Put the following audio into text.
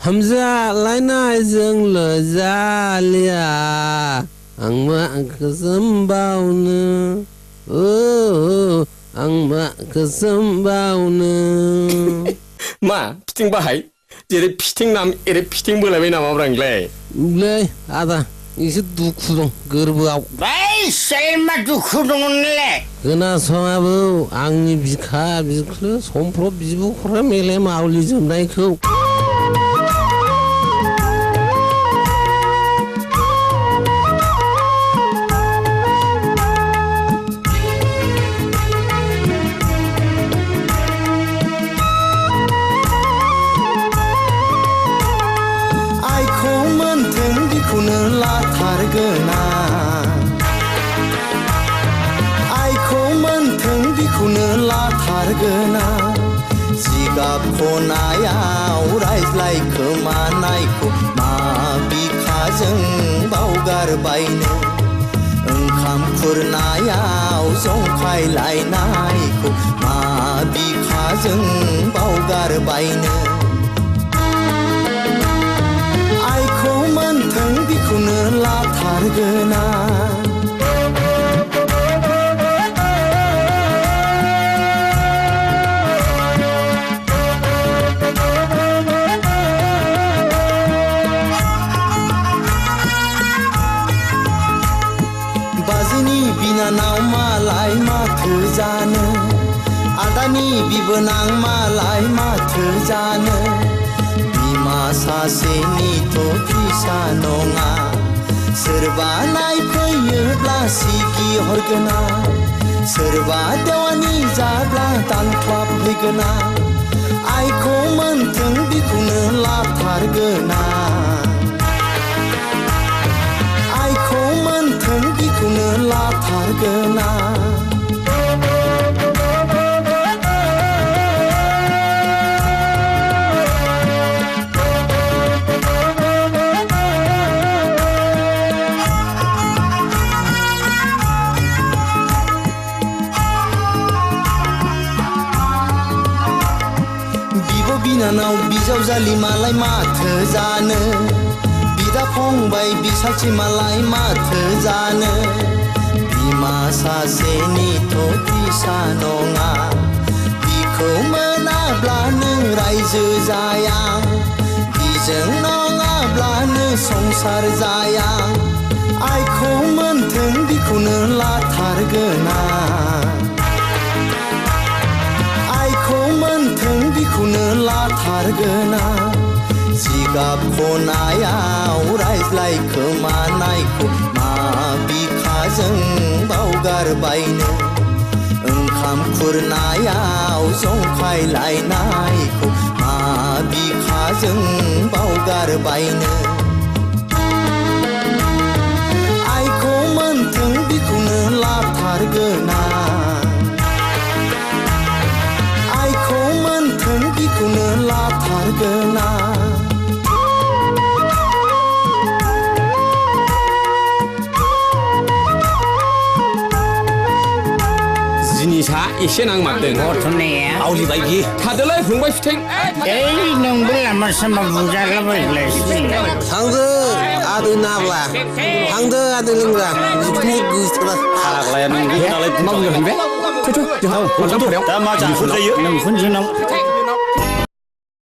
hamzalaynayजों जालिया आं माखौसोमबावनो आं माखौसोमबावनो मा फिथिं बाहाय जेरै फिथिं नाम एरै फिथिं बोलायबाय नामाब्रा नोंलाय लै आदा एसे दुखु दं गोरबोआव मा दुखु दं नोंलाय खोनासं आबौ आंनि बिखा बिख्लो समफ्रब बिबुखौरा मेलेम आवलिजोबनायखौ लाथारगोना आइखौ मोनथों बिखौनो लाथारगोना जिगाब खनायाव रायज्लाय खोमानायखौ मा बिखाजों बावगारबायनो ओंखाम खुरनायाव जंखायलायनायखौ मा बिखाजों बावगारबायनो आइखौ मोनथों बिखौनो लाथारगोना बाजैनि बिनानाव मालाय माथो जानो आदानि बिबोनां मालाय माथो जानो बिमा सासेनिथ' फिसा नङा सोरबा नायफैयोब्ला सिगि हरगोना सोरबा देवानि जाब्ला दानख्लाबहैगोना आइखौ मोनथों बिखौनो लाथारगोना आइखौ मोनथों बिखौनो लाथारगोना बिनानाव बिजावजालि मालाय माथो जानो बिदा फंबाय बिसाथि मालाय माथो जानो बिमा सासेनिथ' फिसा नङा बिखौ मोनाब्लानो रायजो जाया बिजों नङाब्लानो संसार जाया आइखौ मोनथों बिखौनो लाथारगोना आइखौ मोनथों बिखौनो लाथारगोना जिगाब खनायाव रायज्लाय खोमानायखौ मा बिखाजों बावगारबायनो ओंखाम खुरनायाव जंखायलायनायखौ मा बिखाजों बावगारबायनो आइखौ मोनथों बिखौनो लाथारगोना आइखौ मोनथों बिखौनो लाथारगोना जिनिसा एसे नांमारदों गथ'नाया आवलि बायदि थादोलै फंबाय फिथिं नोंबो लामा सामा बुजालाबायलायसै थांदो आदै नाब्ला थांदो आदै लोंग्रा बिखुं गोसोरा फाग्लाया नोंगौ नालाय मा बुंगोन बे दा मा जाफोर जायो नोंखुनजोनाव